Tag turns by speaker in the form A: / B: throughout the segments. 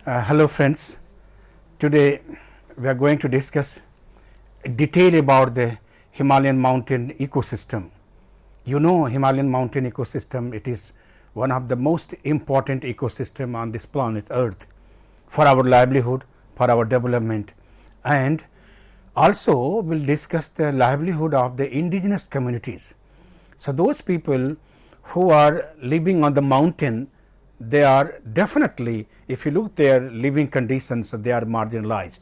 A: Hello friends, today we are going to discuss detail about the Himalayan mountain ecosystem. You know, Himalayan mountain ecosystem, it is one of the most important ecosystem on this planet Earth for our livelihood, for our development, and also we will discuss the livelihood of the indigenous communities. So, those people who are living on the mountain, they are definitely, if you look their living conditions, they are marginalized.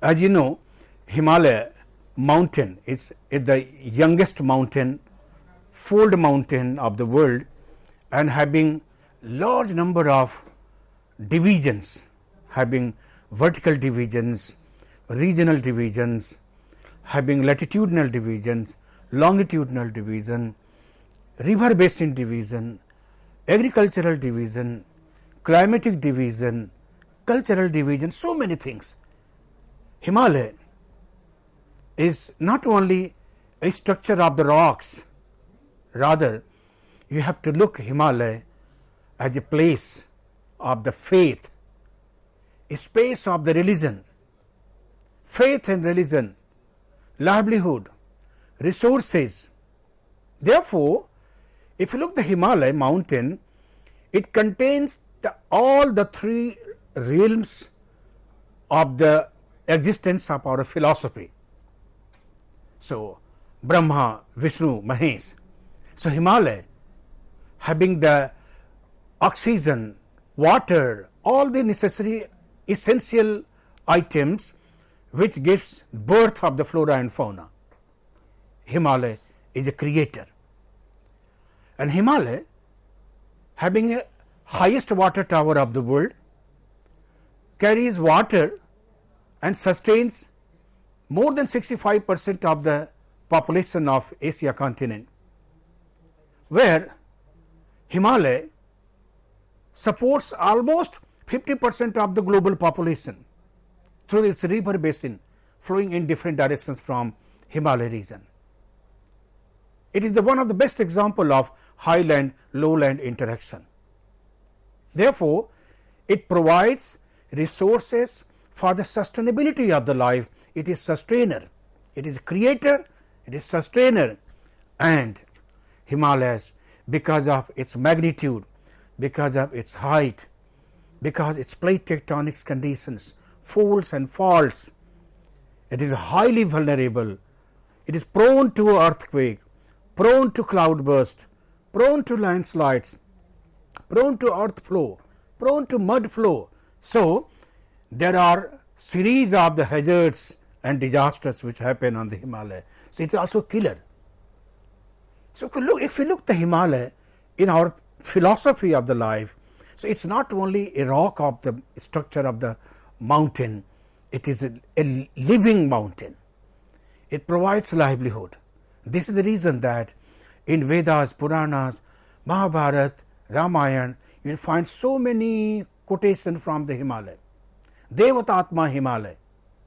A: As you know, Himalaya mountain is the youngest mountain, fold mountain of the world, and having large number of divisions, having vertical divisions, regional divisions, having latitudinal divisions, longitudinal division, river basin division, agricultural division, climatic division, cultural division, so many things. Himalaya is not only a structure of the rocks, rather you have to look Himalaya as a place of the faith, a space of the religion, faith and religion, livelihood, resources. Therefore, if you look the Himalaya mountain, it contains all the three realms of the existence of our philosophy. So, Brahma, Vishnu, Mahesh. So, Himalaya having the oxygen, water, all the necessary essential items which gives birth of the flora and fauna. Himalaya is a creator. And Himalaya having a highest water tower of the world, carries water and sustains more than 65% of the population of Asia continent, where Himalaya supports almost 50% of the global population through its river basin flowing in different directions from Himalaya region. It is the one of the best example of highland lowland interaction. Therefore, it provides resources for the sustainability of the life. It is sustainer, it is creator, it is sustainer, and Himalayas, because of its magnitude, because of its height, because its plate tectonics conditions, folds and faults, it is highly vulnerable. It is prone to earthquake, prone to cloudburst, prone to landslides, prone to earth flow, prone to mud flow. So, there are series of the hazards and disasters which happen on the Himalaya. So, it is also killer. So, if you look the Himalaya in our philosophy of the life, so it is not only a rock of the structure of the mountain, it is a living mountain. It provides livelihood. This is the reason that in Vedas, Puranas, Mahabharata, Ramayana, you will find so many quotations from the Himalaya. Devatatma Himalaya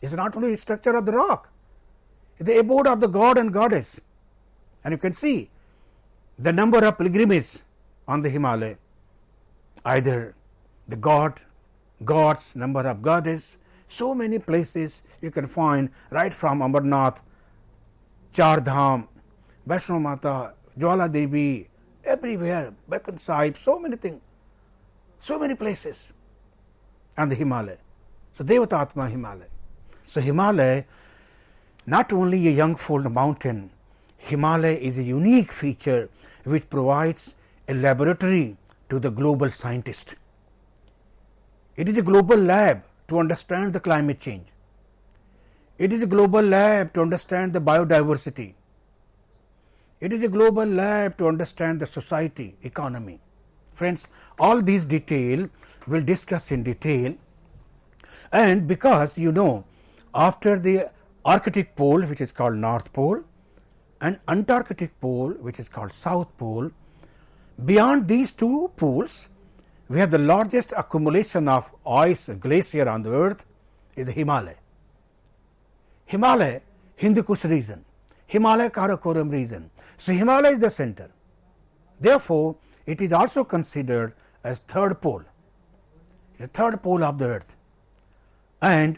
A: is not only a structure of the rock, it is the abode of the god and goddess. And you can see the number of pilgrimages on the Himalaya, either the gods, number of goddess, so many places you can find right from Amarnath, Char Dham, Vaishno Mata, Jwala Devi, everywhere, Bekan Sahib, so many things, so many places on the Himalaya. So, Devatatma Himalaya. So, Himalaya not only a young fold mountain, Himalaya is a unique feature which provides a laboratory to the global scientist. It is a global lab to understand the climate change. It is a global lab to understand the biodiversity. It is a global lab to understand the society, economy. Friends, all these detail we will discuss in detail, and because you know, after the Arctic pole, which is called North Pole, and Antarctic pole, which is called South Pole, beyond these two poles, we have the largest accumulation of ice glacier on the earth is the Himalaya. Himalaya, Hindu Kush region, Himalaya Karakoram region. So, Himalaya is the center. Therefore, it is also considered as third pole. the third pole of the earth, and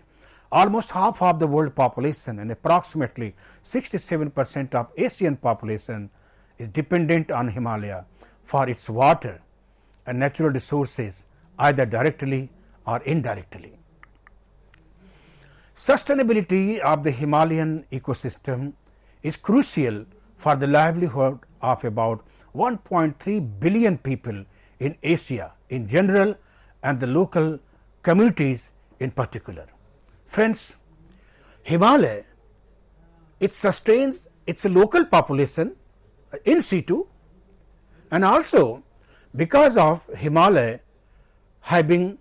A: almost half of the world population and approximately 67% of Asian population is dependent on Himalaya for its water and natural resources, either directly or indirectly. Sustainability of the Himalayan ecosystem is crucial for the livelihood of about 1.3 billion people in Asia in general and the local communities in particular. Friends, Himalaya, it sustains its local population in situ, and also because of Himalaya having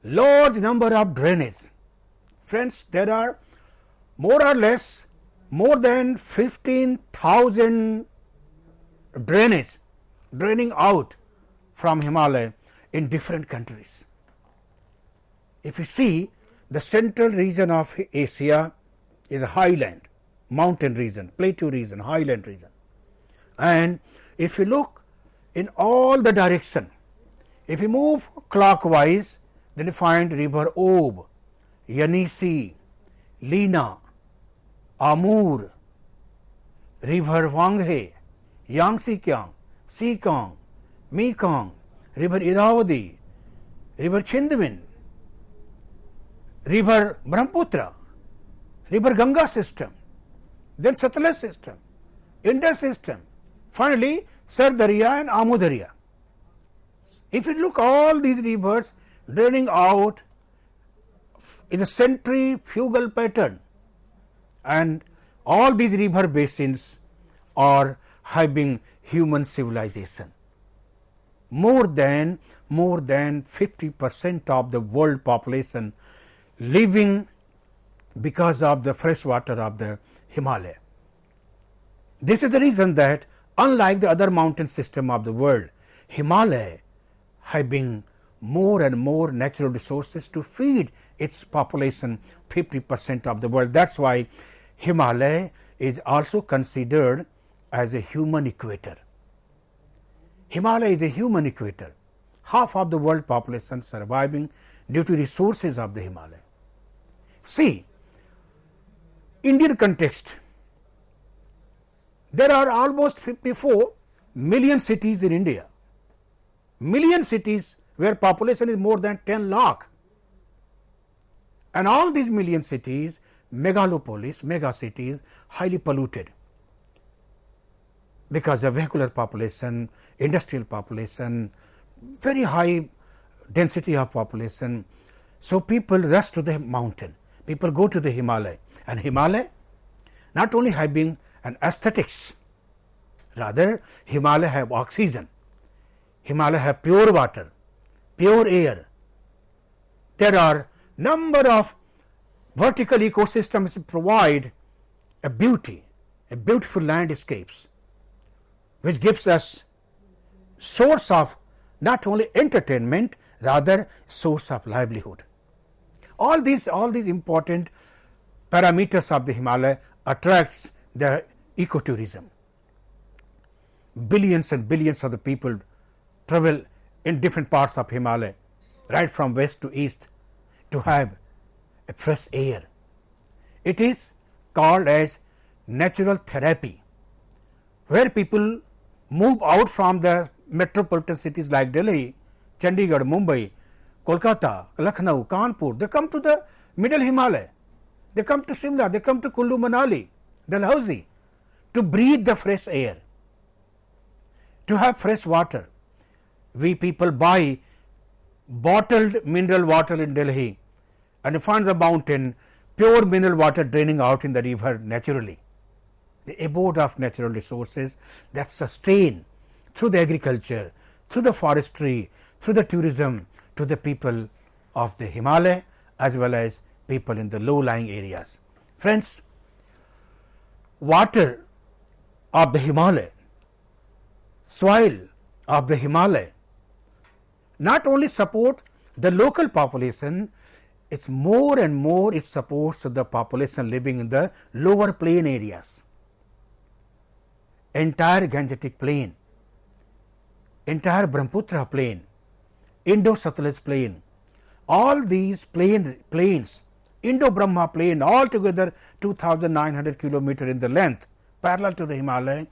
A: large number of drainage. Friends, there are more or less more than 15,000 drainage draining out from Himalaya in different countries. If you see, the central region of Asia is a highland, mountain region, plateau region, highland region. And if you look in all the direction, if you move clockwise, then you find river Ob, Yenisei, Lena, Amur, river Wanghe, Yangtze-kiang, Sekong, Mekong, river Irrawaddy, river Chindwin, river Brahmaputra, river Ganga system, then Satluj system, Indus system, finally Sardarya and Amudarya. If you look all these rivers draining out in a centrifugal pattern, and all these river basins are having human civilization. More than 50% of the world population living because of the fresh water of the Himalaya. This is the reason that unlike the other mountain system of the world, Himalaya having more and more natural resources to feed its population 50% of the world. That's why Himalaya is also considered as a human equator. Himalaya is a human equator. Half of the world population surviving due to resources of the Himalaya. See, Indian context, there are almost 54 million cities in India, million cities where population is more than 10 lakh, and all these million cities, megalopolis, mega cities, highly polluted because of vehicular population, industrial population, very high density of population. So people rush to the mountain, people go to the Himalaya, and Himalaya not only having an aesthetics, rather Himalaya have oxygen, Himalaya have pure water, pure air. There are number of vertical ecosystems provide a beauty, a beautiful landscapes, which gives us source of not only entertainment, rather source of livelihood. All these important parameters of the Himalaya attracts the ecotourism. Billions and billions of the people travel in different parts of Himalaya, right from west to east, to have a fresh air. It is called as natural therapy, where people move out from the metropolitan cities like Delhi, Chandigarh, Mumbai, Kolkata, Lucknow, Kanpur. They come to the middle Himalaya, they come to Shimla, they come to Kullu Manali, Dalhousie, to breathe the fresh air, to have fresh water. We people buy bottled mineral water in Delhi and find the mountain pure mineral water draining out in the river naturally. The abode of natural resources that sustain through the agriculture, through the forestry, through the tourism to the people of the Himalaya as well as people in the low-lying areas. Friends, water of the Himalaya, soil of the Himalaya not only support the local population, it's more and more it supports the population living in the lower plain areas. Entire Gangetic plain, entire Brahmaputra plain, Indo-Satluj plain, all these plains, Indo-Brahma plain, altogether 2,900 kilometers in the length, parallel to the Himalaya,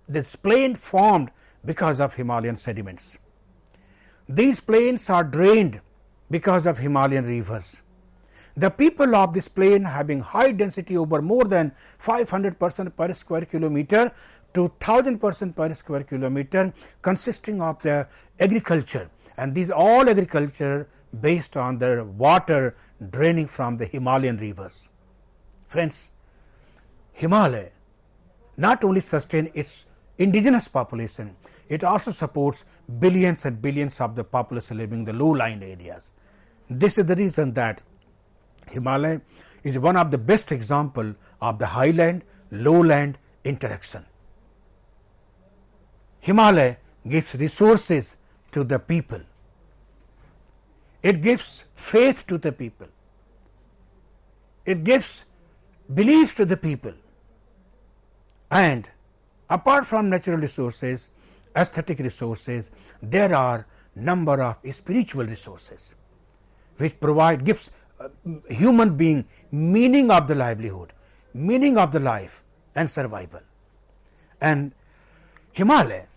A: this plain formed because of Himalayan sediments. These plains are drained because of Himalayan rivers. The people of this plain having high density over more than 500% per square kilometer to 1000% per square kilometer, consisting of the agriculture, and these all agriculture based on the water draining from the Himalayan rivers. Friends, Himalaya not only sustain its indigenous population, it also supports billions and billions of the population living in the low-lying areas. This is the reason that Himalaya is one of the best example of the highland lowland interaction. Himalaya gives resources to the people. It gives faith to the people. It gives belief to the people. And apart from natural resources, aesthetic resources, there are number of spiritual resources which gives human being meaning of the livelihood, meaning of the life and survival. And Himalaya,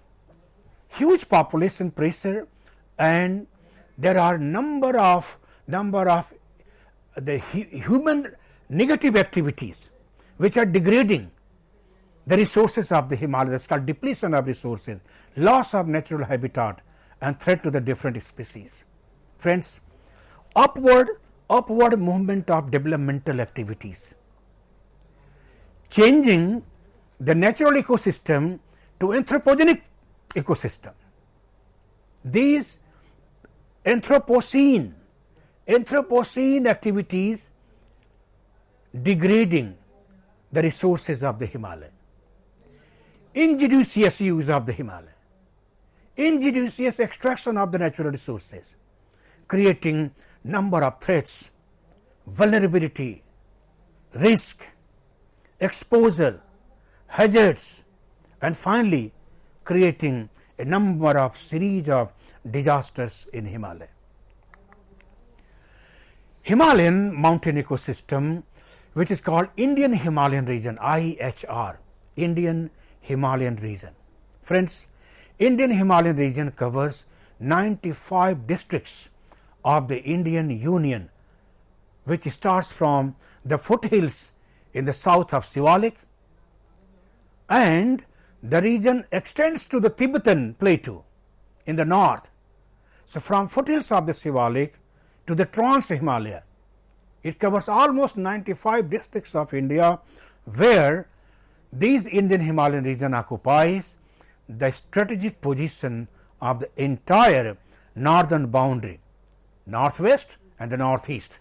A: huge population pressure, and there are number of the human negative activities which are degrading the resources of the Himalayas, called depletion of resources, loss of natural habitat and threat to the different species. Friends, upward movement of developmental activities, changing the natural ecosystem to anthropogenic ecosystem. These Anthropocene activities degrading the resources of the Himalaya. Injudicious use of the Himalaya, injudicious extraction of the natural resources, creating number of threats, vulnerability, risk, exposure, hazards, and finally creating a number of series of disasters in Himalaya. Himalayan mountain ecosystem, which is called Indian Himalayan region, IHR, Indian Himalayan region. Friends, Indian Himalayan region covers 95 districts of the Indian Union, which starts from the foothills in the south of Shivalik, and the region extends to the Tibetan plateau in the north. So, from foothills of the Shivalik to the Trans-Himalaya, it covers almost 95 districts of India, where these Indian Himalayan region occupies the strategic position of the entire northern boundary, northwest and the northeast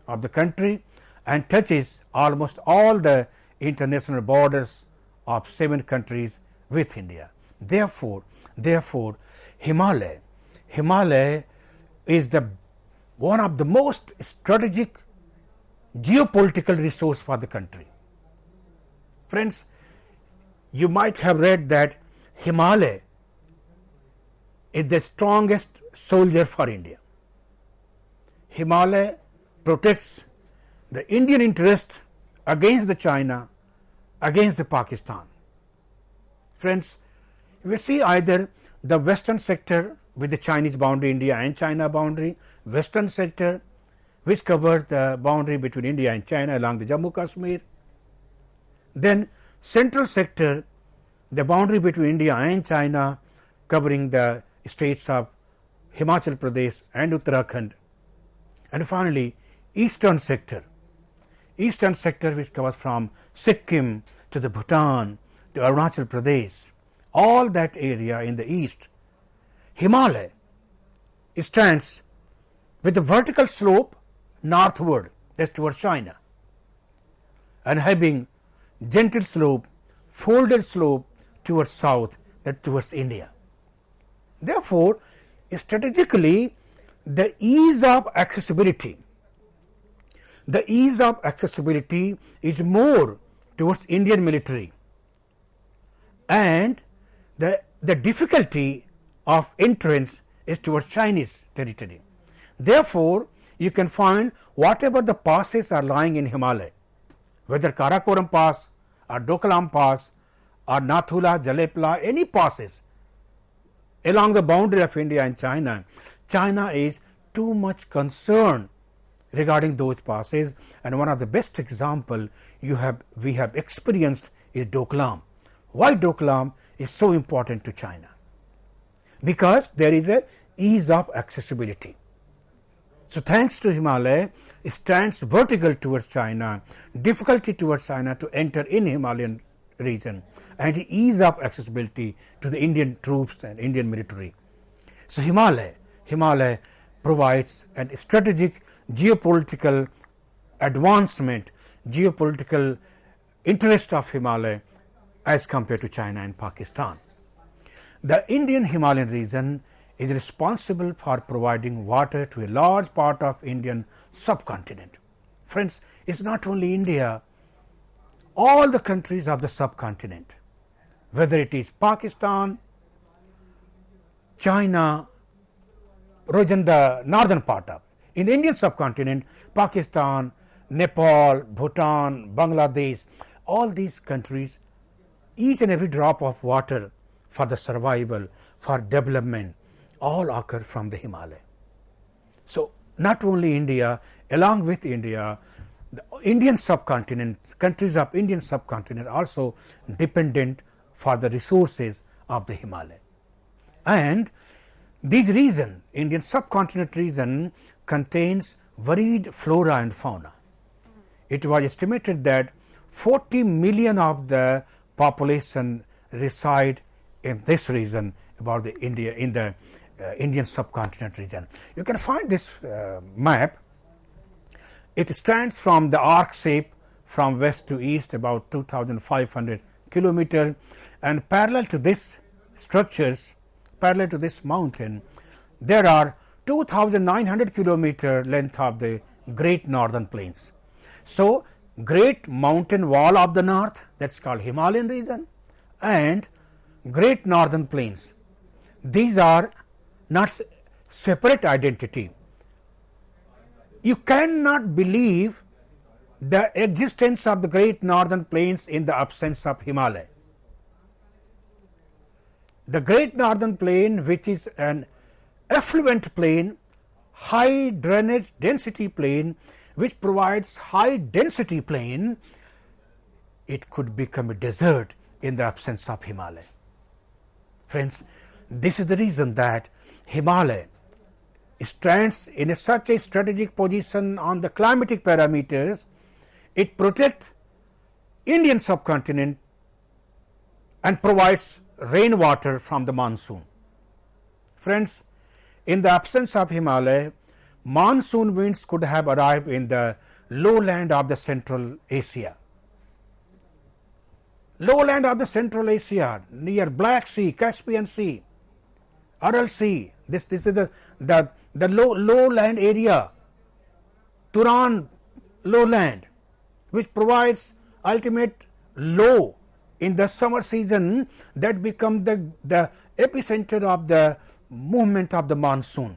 A: of the country, and touches almost all the international borders of 7 countries with India. Therefore, Himalaya is one of the most strategic geopolitical resource for the country. Friends, you might have read that Himalaya is the strongest soldier for India. Himalaya protects the Indian interest against the China, against the Pakistan. Friends, we see either the western sector with the Chinese boundary, India and China boundary, western sector which covers the boundary between India and China along the Jammu Kashmir, then central sector, the boundary between India and China covering the states of Himachal Pradesh and Uttarakhand, and finally eastern sector which covers from Sikkim to the Bhutan to Arunachal Pradesh, all that area in the east. Himalaya stands with a vertical slope northward, that's towards China, and having gentle slope, folded slope towards south, that towards India. Therefore, strategically the ease of accessibility is more towards Indian military, and the difficulty of entrance is towards Chinese territory. Therefore, you can find whatever the passes are lying in Himalaya, whether Karakoram Pass or Doklam Pass or Nathula, Jalepla, any passes along the boundary of India and China. China is too much concerned regarding those passes, and one of the best example we have experienced is Doklam. Why Doklam is so important to China? Because there is a ease of accessibility. So, thanks to Himalaya, it stands vertical towards China, difficulty towards China to enter in Himalayan region, and the ease of accessibility to the Indian troops and Indian military. So, Himalaya provides a strategic geopolitical advancement, geopolitical interest of Himalaya as compared to China and Pakistan. The Indian Himalayan region is responsible for providing water to a large part of Indian subcontinent. Friends, it is not only India, all the countries of the subcontinent, whether it is Pakistan, China, region the northern part of. In the Indian subcontinent, Pakistan, Nepal, Bhutan, Bangladesh, all these countries, each and every drop of water for the survival, for development, all occur from the Himalaya. So, not only India, along with India, the Indian subcontinent, countries of Indian subcontinent also dependent for the resources of the Himalaya. And this region, Indian subcontinent region, contains varied flora and fauna. It was estimated that 40 million of the population reside in this region about the India in the Indian subcontinent region. You can find this map. It stands from the arc shape from west to east about 2,500 kilometer, and parallel to this structures, parallel to this mountain, there are 2,900 kilometer length of the Great Northern Plains. So, Great Mountain Wall of the North, that is called Himalayan region, and Great Northern Plains. These are not separate identity. You cannot believe the existence of the Great Northern Plains in the absence of Himalaya. The Great Northern Plain, which is an affluent plain, high drainage density plain, which provides high density plain, it could become a desert in the absence of Himalaya. Friends, this is the reason that Himalaya stands in such a strategic position on the climatic parameters. It protects Indian subcontinent and provides rainwater from the monsoon. Friends, in the absence of Himalaya, monsoon winds could have arrived in the lowland of the Central Asia. Lowland of the Central Asia, near Black Sea, Caspian Sea, Aral Sea. This is the lowland area, Turan lowland, which provides ultimate low in the summer season that become the epicenter of the movement of the monsoon.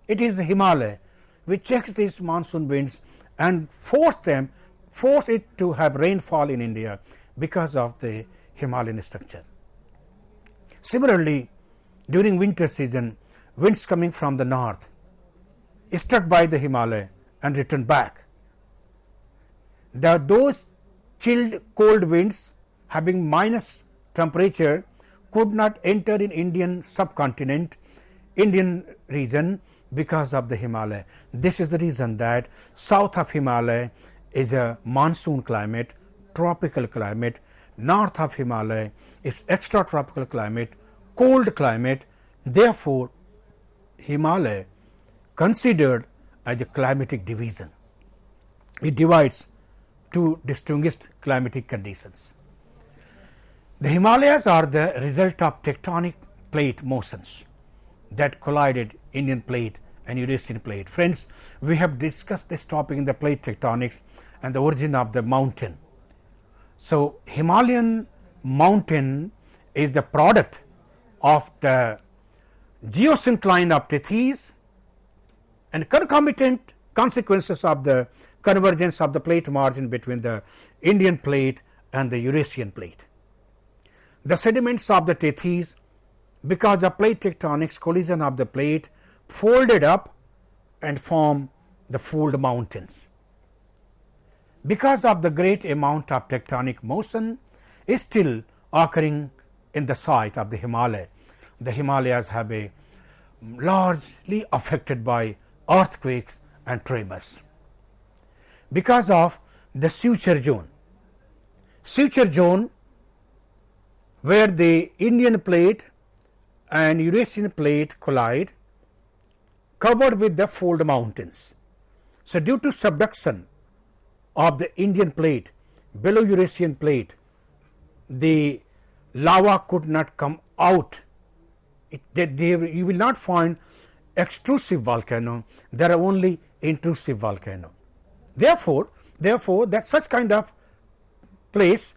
A: It is the Himalaya which checks these monsoon winds and force it to have rainfall in India because of the Himalayan structure. Similarly, during winter season, winds coming from the north is struck by the Himalaya and return back. Those chilled cold winds having minus temperature could not enter in Indian subcontinent, Indian region because of the Himalaya. This is the reason that south of Himalaya is a monsoon climate, tropical climate, north of Himalaya is extratropical climate, cold climate. Therefore, Himalaya considered as a climatic division. It divides two distinguished climatic conditions. The Himalayas are the result of tectonic plate motions that collided Indian plate and Eurasian plate. Friends, we have discussed this topic in the plate tectonics and the origin of the mountain. So, Himalayan mountain is the product of the geosyncline of Tethys and concomitant consequences of the convergence of the plate margin between the Indian plate and the Eurasian plate. The sediments of the Tethys, because of plate tectonics, collision of the plate, folded up and form the fold mountains. Because of the great amount of tectonic motion is still occurring in the site of the Himalaya, the Himalayas have been largely affected by earthquakes and tremors. Because of the suture zone where the Indian plate and Eurasian plate collide, covered with the fold mountains. So, due to subduction of the Indian plate below Eurasian plate, the lava could not come out. You will not find extrusive volcano, there are only intrusive volcano. Therefore, that such kind of place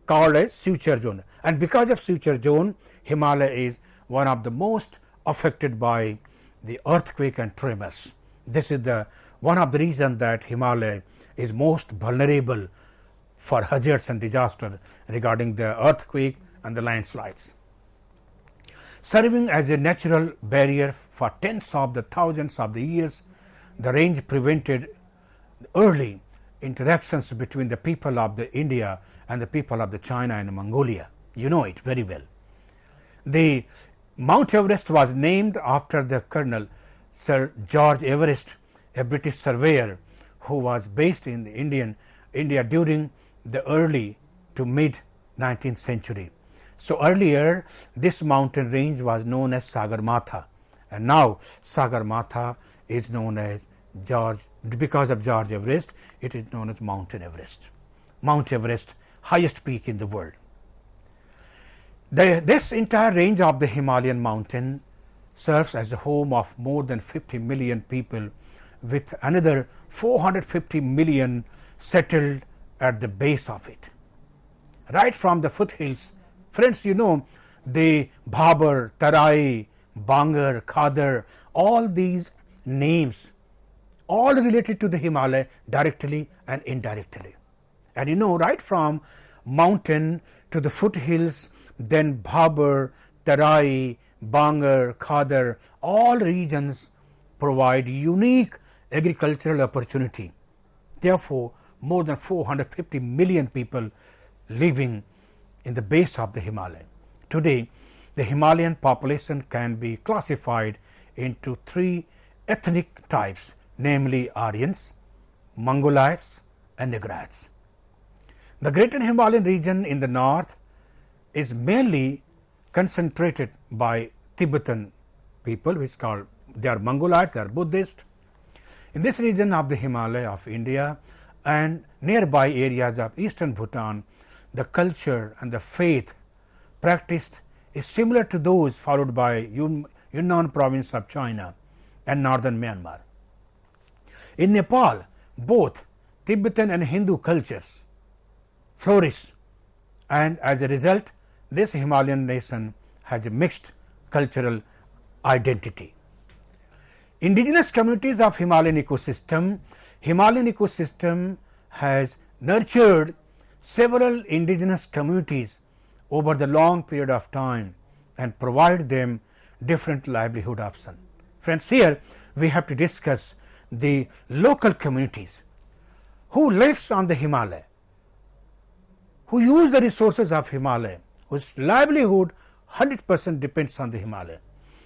A: called as suture zone, and because of suture zone, Himalaya is one of the most affected by the earthquake and tremors. This is the one of the reasons that Himalaya is most vulnerable for hazards and disaster regarding the earthquake and the landslides. Serving as a natural barrier for tens of the thousands of the years, the range prevented early interactions between the people of the India and the people of the China and Mongolia. You know it very well. The Mount Everest was named after the Colonel Sir George Everest, a British surveyor who was based in India during the early to mid 19th century. So, earlier this mountain range was known as Sagarmatha, and now Sagarmatha is known as because of George Everest, it is known as Mountain Everest. Mount Everest, highest peak in the world. This entire range of the Himalayan mountain serves as the home of more than 50 million people, with another 450 million settled at the base of it. Right from the foothills, friends, you know the Bhabar, Tarai, Bangar, Khadar, all these names all related to the Himalaya directly and indirectly. And you know, right from mountain to the foothills, then Bhabar, Tarai, Bangar, Khadar, all regions provide unique agricultural opportunity. Therefore, more than 450 million people living in the base of the Himalaya. Today, the Himalayan population can be classified into three ethnic types, namely Aryans, Mongolites and Negroids. The greater Himalayan region in the north is mainly concentrated by Tibetan people, which called they are Mongolites, they are Buddhist. In this region of the Himalaya of India and nearby areas of eastern Bhutan, the culture and the faith practiced is similar to those followed by Yunnan province of China and northern Myanmar. In Nepal, both Tibetan and Hindu cultures flourish, and as a result, this Himalayan nation has a mixed cultural identity. Indigenous communities of Himalayan ecosystem has nurtured several indigenous communities over the long period of time and provide them different livelihood options. Friends, here we have to discuss the local communities who lives on the Himalaya, who use the resources of Himalaya, whose livelihood 100% depends on the Himalaya.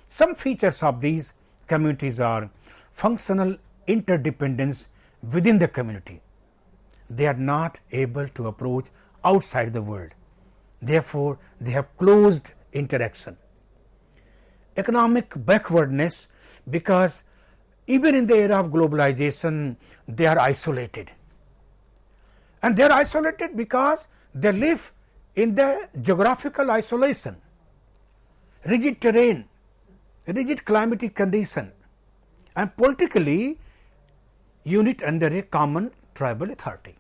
A: Some features of these communities are functional interdependence within the community. They are not able to approach outside the world. Therefore, they have closed interaction. Economic backwardness, because even in the era of globalization, they are isolated. And they are isolated because they live in the geographical isolation, rigid terrain, rigid climatic condition, and politically unit under a common tribal authority.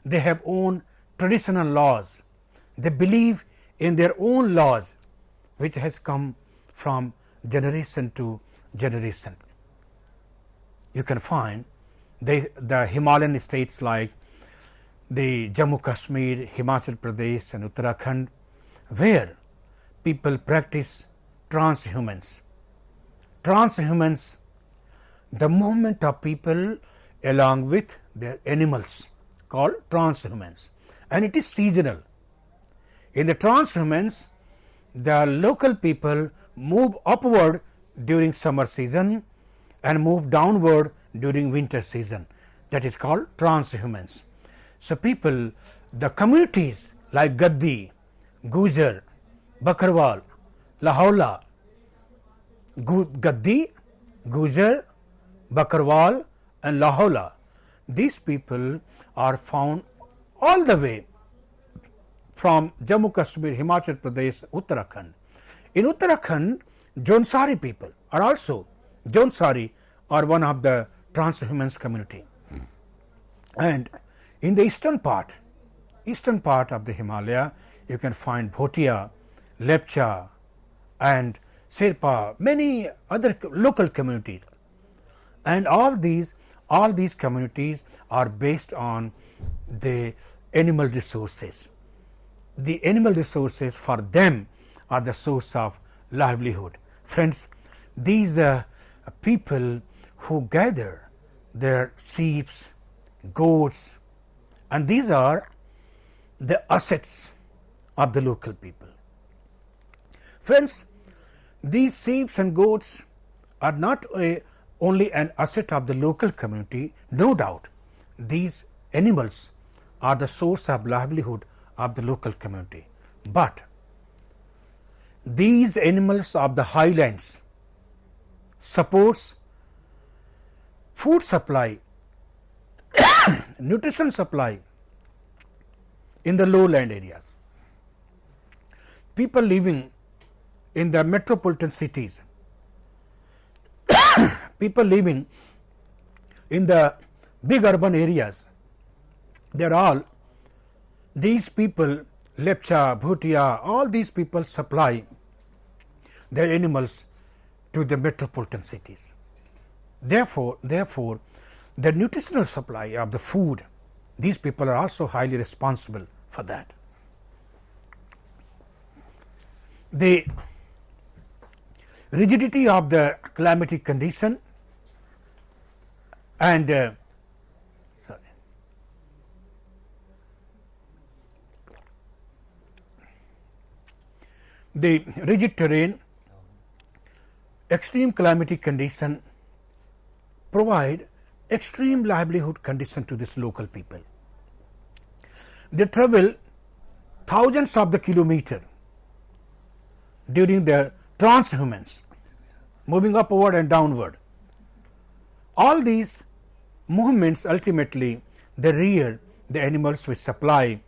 A: They have own traditional laws. They believe in their own laws, which has come from generation to generation. you can find the Himalayan states like the Jammu Kashmir, Himachal Pradesh and Uttarakhand, where people practice transhumance. Transhumance, the movement of people along with their animals, called transhumance, and it is seasonal. In the transhumance, the local people move upward during summer season and move downward during winter season. That is called transhumance. So, people, the communities like Gaddi, Gujar, Bakarwal, Lahaula, Gaddi, Gujar, Bakarwal and Lahaula, these people are found all the way from Jammu Kashmir, Himachal Pradesh, Uttarakhand. In Uttarakhand, Jaunsari people are also, Jaunsari are one of the transhumance community. And in the eastern part of the Himalaya, you can find Bhotia, Lepcha and Sherpa, many other local communities. And all these communities are based on the animal resources. The animal resources for them are the source of livelihood. Friends, these people who gather their sheep, goats, and these are the assets of the local people. Friends, these sheep and goats are not only an asset of the local community, no doubt. These animals are the source of livelihood of the local community. But these animals of the highlands supports food supply, nutrition supply in the lowland areas. People living in the metropolitan cities, people living in the big urban areas, they are all, these people, Lepcha, Bhutia, all these people supply their animals to the metropolitan cities. Therefore, the nutritional supply of the food, these people are also highly responsible for that. The rigidity of the climatic condition and the rigid terrain, extreme climatic condition provide extreme livelihood condition to this local people. They travel thousands of the kilometer during their transhumance, moving upward and downward. All these movements ultimately they rear the animals which supply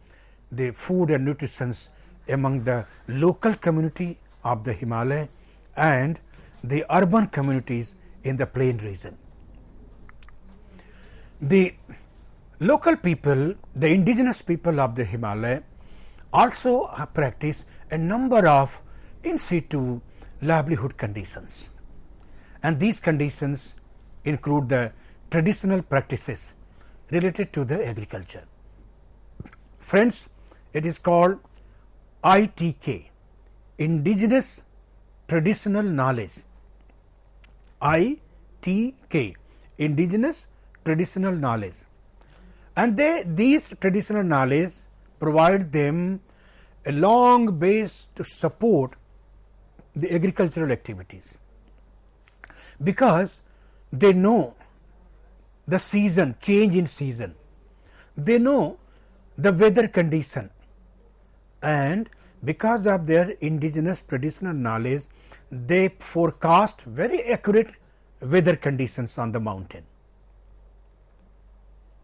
A: the food and nutrition among the local community of the Himalaya and the urban communities in the plain region. The local people, the indigenous people of the Himalaya also practice a number of in situ livelihood conditions, and these conditions include the traditional practices related to the agriculture. Friends, it is called ITK, Indigenous Traditional Knowledge. ITK, Indigenous Traditional Knowledge, and these traditional knowledge provide them a long base to support the agricultural activities, because they know the season, change in season, they know the weather condition, and because of their indigenous traditional knowledge, they forecast very accurate weather conditions on the mountain.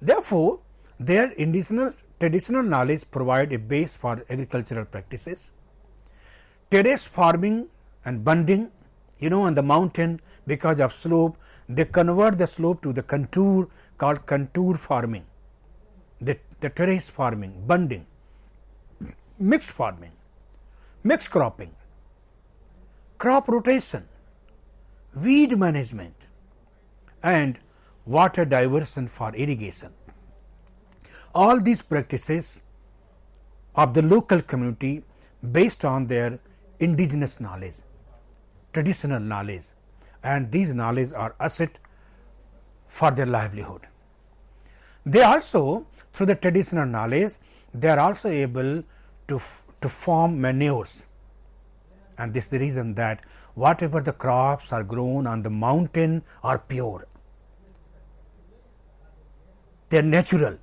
A: Therefore, their indigenous traditional knowledge provide a base for agricultural practices. Terrace farming and bunding, on the mountain, because of slope, they convert the slope to the contour, called contour farming, the terrace farming, bunding, mixed farming, mixed cropping, crop rotation, weed management, and water diversion for irrigation. All these practices of the local community based on their indigenous knowledge, traditional knowledge, and these knowledge are asset for their livelihood. They also, through the traditional knowledge, they are also able to form manures, and this is the reason that whatever the crops are grown on the mountain are pure. They are natural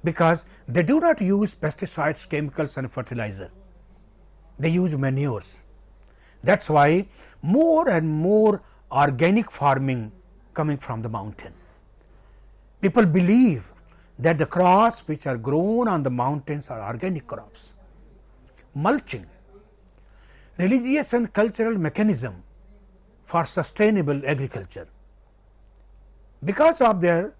A: because they do not use pesticides, chemicals and fertilizer. They use manures. That's why more and more organic farming coming from the mountain. People believe that the crops which are grown on the mountains are organic crops. Mulching, religious and cultural mechanism for sustainable agriculture. Because of their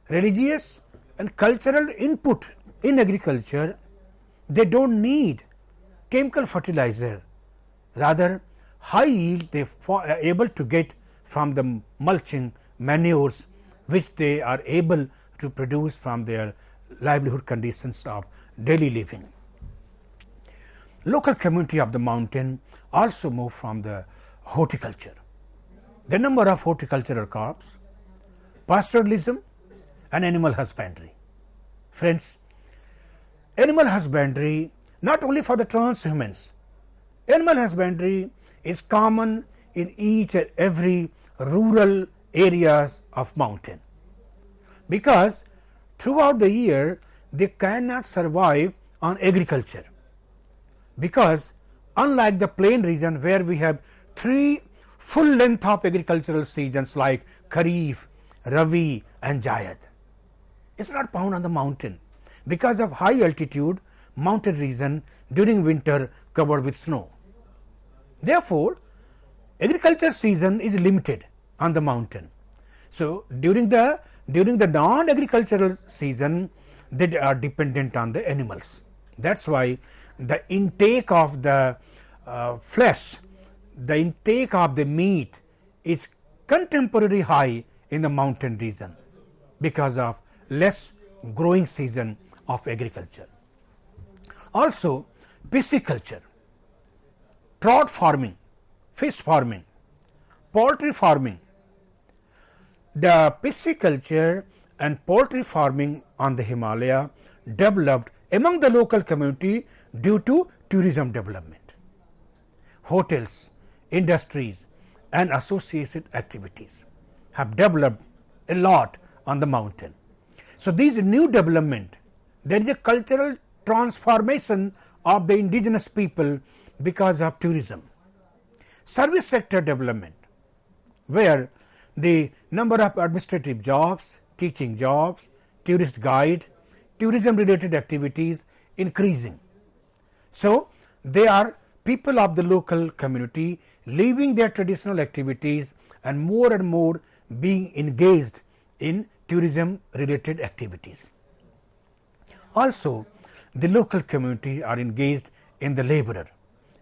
A: religious and cultural input in agriculture, they don't need chemical fertilizer, rather high yield they are able to get from the mulching manures which they are able to produce from their livelihood conditions of daily living. Local community of the mountain also move from the horticulture. The number of horticultural crops, pastoralism and animal husbandry. Friends, animal husbandry not only for the transhumans, animal husbandry is common in each and every rural areas of mountain, because throughout the year they cannot survive on agriculture, because unlike the plain region where we have 3 full length of agricultural seasons like Kharif, Rabi and Jayad, it's not found on the mountain because of high altitude mountain region during winter covered with snow. Therefore, agriculture season is limited on the mountain. So during the non-agricultural season, they are dependent on the animals. That's why the intake of the flesh, the intake of the meat is contemporarily high in the mountain region because of less growing season of agriculture. Also, pisciculture, trout farming, fish farming, poultry farming. The pisciculture and poultry farming on the Himalaya developed among the local community due to tourism development. Hotels, industries and associated activities have developed a lot on the mountain. So these new development, there is a cultural transformation of the indigenous people because of tourism. Service sector development, where the number of administrative jobs, teaching jobs, tourist guide, tourism related activities increasing. So they are people of the local community leaving their traditional activities and more being engaged in tourism related activities. Also, the local community are engaged in the laborer,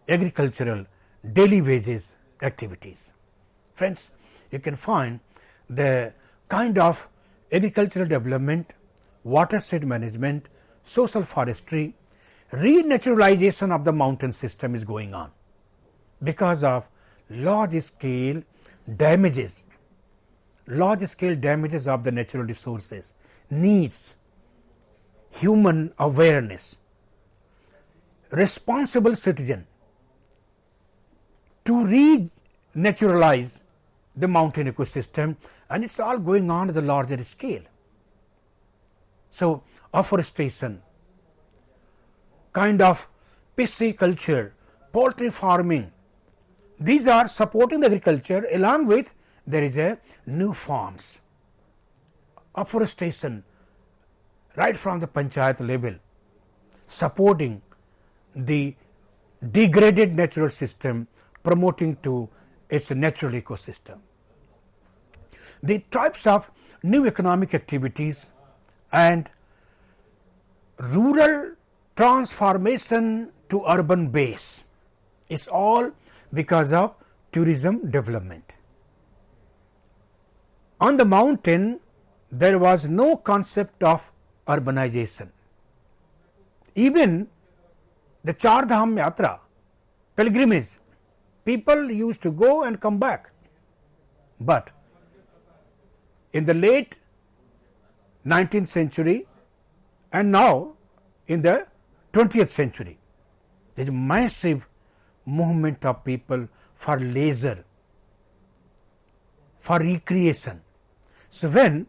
A: agricultural, daily wages activities. Friends, you can find the kind of agricultural development, watershed management, social forestry, renaturalization of the mountain system is going on because of large scale damages of the natural resources, needs human awareness, responsible citizen to renaturalize the mountain ecosystem, and it's all going on at the larger scale. So afforestation, kind of pisciculture, poultry farming, these are supporting the agriculture. Along with there is a new forms, afforestation right from the panchayat level, supporting the degraded natural system, promoting to its natural ecosystem. The types of new economic activities and rural transformation to urban base is all because of tourism development. On the mountain, there was no concept of urbanization. Even the Char Dham Yatra, pilgrimage, people used to go and come back. But in the late 19th century and now in the 20th century, there is a massive movement of people for leisure, for recreation. So, when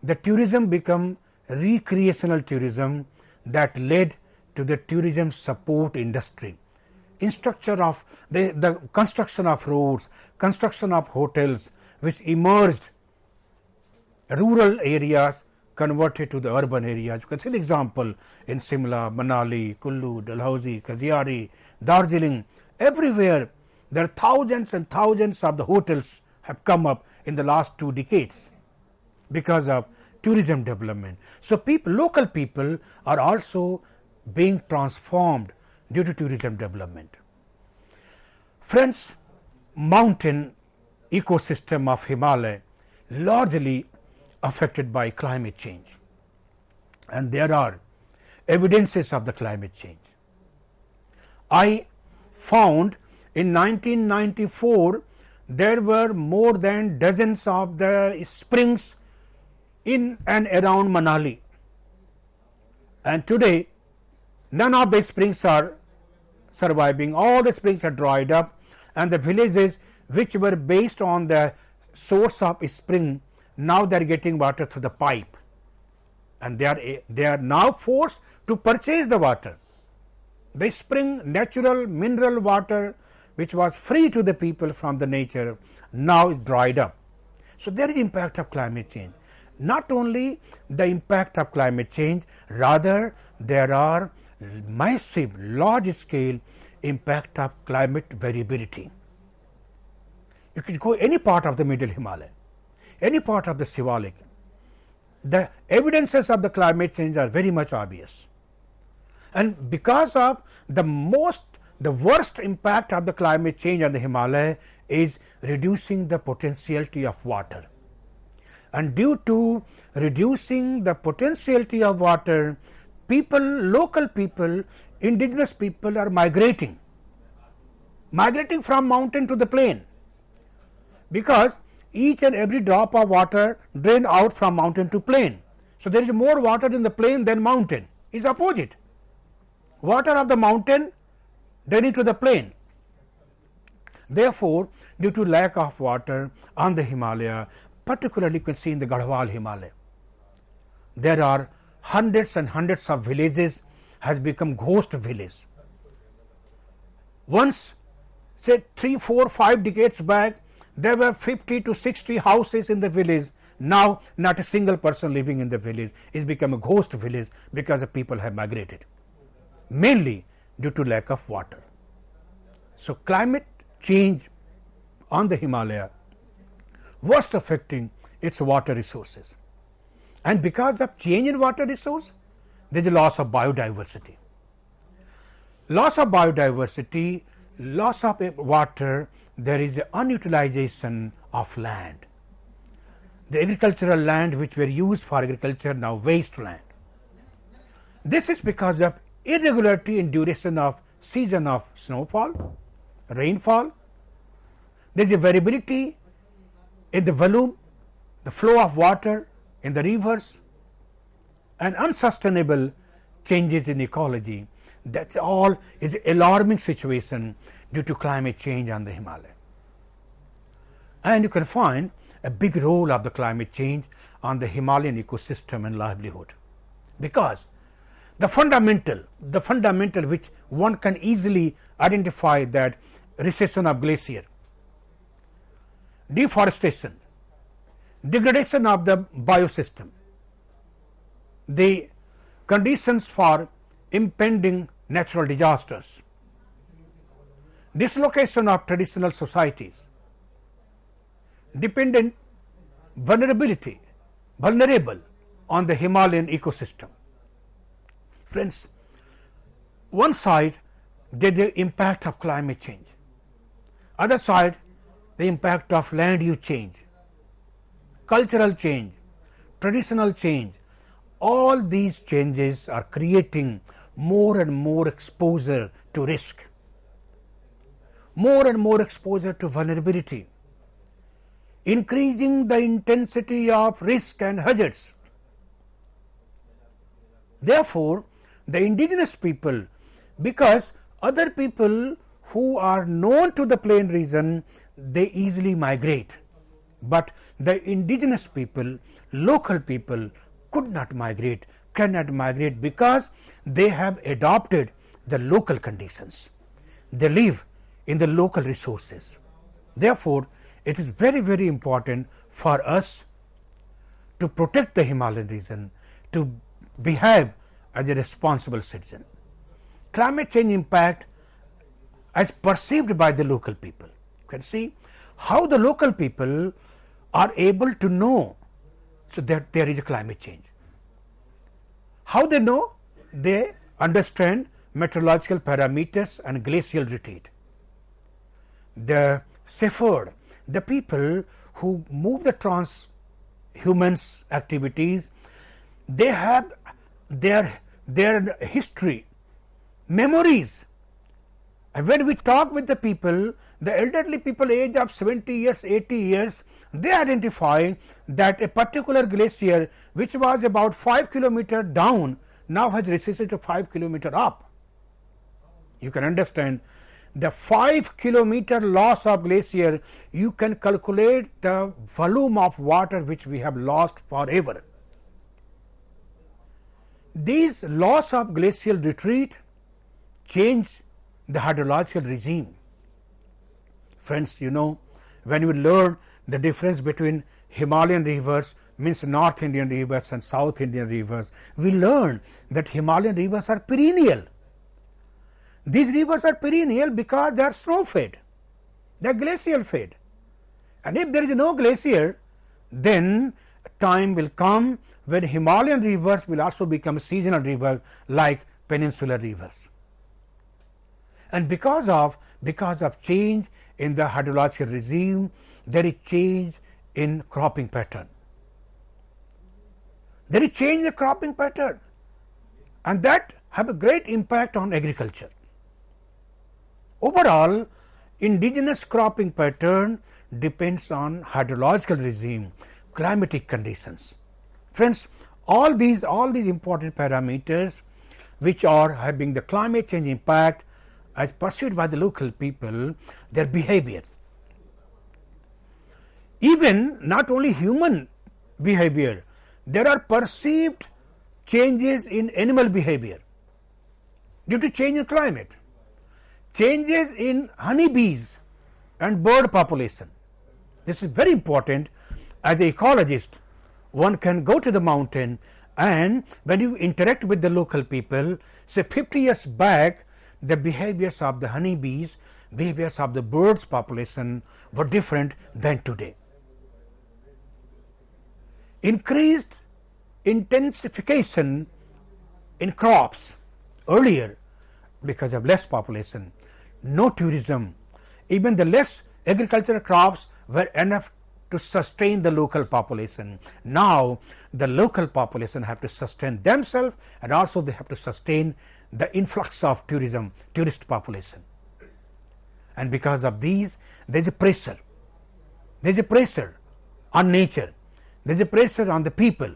A: the tourism become recreational tourism, that led to the tourism support industry, infrastructure of the construction of roads, construction of hotels, which emerged rural areas converted to the urban areas. You can see the example in Simla, Manali, Kullu, Dalhousie, Kaziari, Darjeeling, everywhere there are thousands and thousands of the hotels have come up in the last 2 decades because of tourism development. So, local people are also being transformed due to tourism development. Friends, mountain ecosystem of Himalaya largely affected by climate change, and there are evidences of the climate change. I found in 1994 there were more than dozens of the springs in and around Manali, and today none of the springs are surviving. All the springs are dried up, and the villages which were based on the source of spring, now they are getting water through the pipe, and they are now forced to purchase the water. The spring natural mineral water which was free to the people from the nature now is dried up. So, there is impact of climate change. Not only the impact of climate change, rather there are massive large scale impact of climate variability. You can go any part of the middle Himalaya, any part of the Shivalik, the evidences of the climate change are very much obvious. And because of the worst impact of the climate change on the Himalaya is reducing the potentiality of water. And due to reducing the potentiality of water, local people, indigenous people are migrating from mountain to the plain, because each and every drop of water drain out from mountain to plain. So, there is more water in the plain than mountain. Is opposite. Water of the mountain draining to the plain. Therefore, due to lack of water on the Himalaya, particularly you can see in the Garhwal Himalaya, there are hundreds and hundreds of villages has become ghost village. Once, say 3, 4, 5 decades back, there were 50 to 60 houses in the village. Now, not a single person living in the village. It's become a ghost village because the people have migrated, mainly due to lack of water. So, climate change on the Himalaya worst affecting its water resources, and because of change in water resource, there is a loss of biodiversity. Loss of biodiversity, loss of water, there is unutilization of land. The agricultural land which were used for agriculture now wasteland. This is because of irregularity in duration of season of snowfall, rainfall. There is a variability in the volume, the flow of water in the rivers, and unsustainable changes in ecology. That's all is an alarming situation due to climate change on the Himalaya. And you can find a big role of the climate change on the Himalayan ecosystem and livelihood, because the fundamental which one can easily identify, that recession of glacier, deforestation, degradation of the biosystem, the conditions for impending natural disasters, dislocation of traditional societies, vulnerable on the Himalayan ecosystem. Friends, one side there is the impact of climate change, other side the impact of land use change, cultural change, traditional change, all these changes are creating more and more exposure to risk, more and more exposure to vulnerability, increasing the intensity of risk and hazards. Therefore, the indigenous people, because other people who are known to the plain region, they easily migrate, but the indigenous people, local people could not migrate, cannot migrate, because they have adopted the local conditions. They live in the local resources. Therefore, it is very, very important for us to protect the Himalayan region, to behave as a responsible citizen. Climate change impact as perceived by the local people. You can see how the local people are able to know so that there is a climate change. How they know? They understand meteorological parameters and glacial retreat. The shepherd, the people who move the transhumans activities, they have their history, memories. And when we talk with the people, the elderly people age of 70 years, 80 years, they identify that a particular glacier which was about 5 kilometers down now has receded to 5 kilometers up. You can understand the 5 kilometer loss of glacier, you can calculate the volume of water which we have lost forever. These loss of glacial retreat change the hydrological regime. Friends, you know, when you learn the difference between Himalayan rivers, means North Indian rivers and South Indian rivers, we learn that Himalayan rivers are perennial. These rivers are perennial because they are snow fed, they are glacial fed. And if there is no glacier, then time will come when Himalayan rivers will also become seasonal rivers like peninsular rivers. And because of change in the hydrological regime, there is change in cropping pattern. There is change in the cropping pattern, and that have a great impact on agriculture. Overall, indigenous cropping pattern depends on hydrological regime, climatic conditions. Friends, all these important parameters which are having the climate change impact as perceived by the local people, their behavior. Even not only human behavior, there are perceived changes in animal behavior due to change in climate, changes in honeybees and bird population. This is very important. As an ecologist, one can go to the mountain, and when you interact with the local people, say 50 years back, the behaviors of the honeybees, behaviors of the birds population were different than today. Increased intensification in crops earlier because of less population, no tourism, even the less agricultural crops were enough to sustain the local population. Now the local population have to sustain themselves, and also they have to sustain the influx of tourist population. And because of these, there is a pressure. There is a pressure on nature. There is a pressure on the people.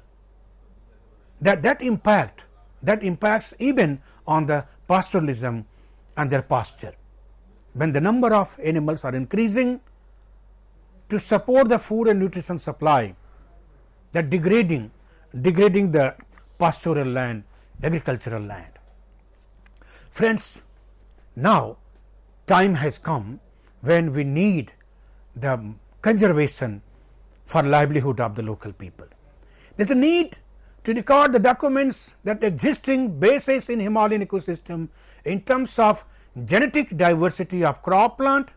A: That impacts even on the pastoralism and their pasture. When the number of animals are increasing to support the food and nutrition supply, that degrading the pastoral land, agricultural land. Friends, now time has come when we need the conservation for livelihood of the local people. There is a need to record the documents that existing bases in Himalayan ecosystem in terms of genetic diversity of crop plant,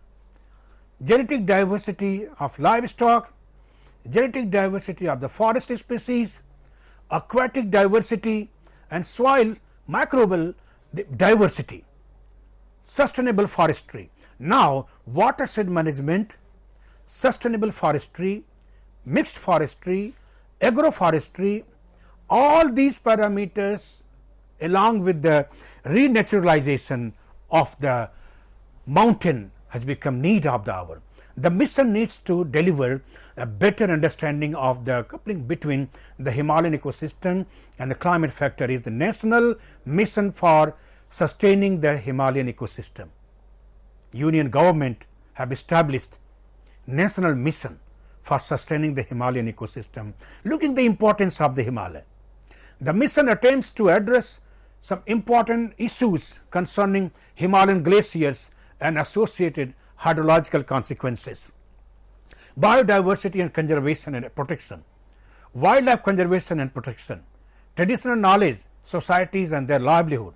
A: genetic diversity of livestock, genetic diversity of the forest species, aquatic diversity, and soil microbial diversity, sustainable forestry. Now, watershed management, sustainable forestry, mixed forestry, agroforestry, all these parameters along with the renaturalization of the mountain has become need of the hour. The mission needs to deliver a better understanding of the coupling between the Himalayan ecosystem and the climate factor is the national mission for sustaining the Himalayan ecosystem. Union government have established national mission for sustaining the Himalayan ecosystem, looking the importance of the Himalaya. The mission attempts to address some important issues concerning Himalayan glaciers and associated hydrological consequences, biodiversity and conservation and protection, wildlife conservation and protection, traditional knowledge, societies and their livelihood,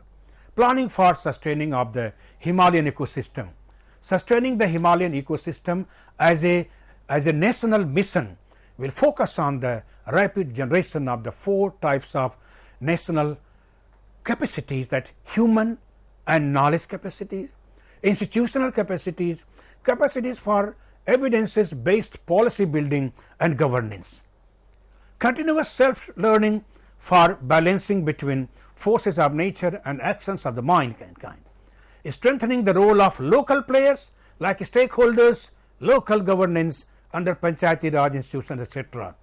A: planning for sustaining of the Himalayan ecosystem. Sustaining the Himalayan ecosystem as a national mission will focus on the rapid generation of the 4 types of national capacities, that human and knowledge capacities, institutional capacities, capacities for evidences based policy building and governance, continuous self learning for balancing between forces of nature and actions of the mind kind, strengthening the role of local players like stakeholders, local governance under Panchayati Raj institutions, etc.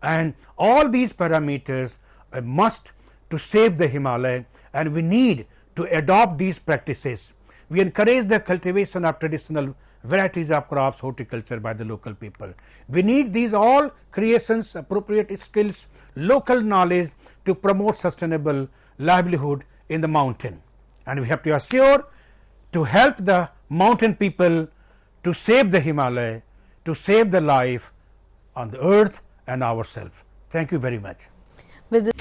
A: And all these parameters are must to save the Himalaya, and we need to adopt these practices. We encourage the cultivation of traditional varieties of crops, horticulture by the local people. We need these all creations, appropriate skills, local knowledge to promote sustainable livelihood in the mountain. And we have to assure to help the mountain people to save the Himalaya, to save the life on the earth and ourselves. Thank you very much.
B: With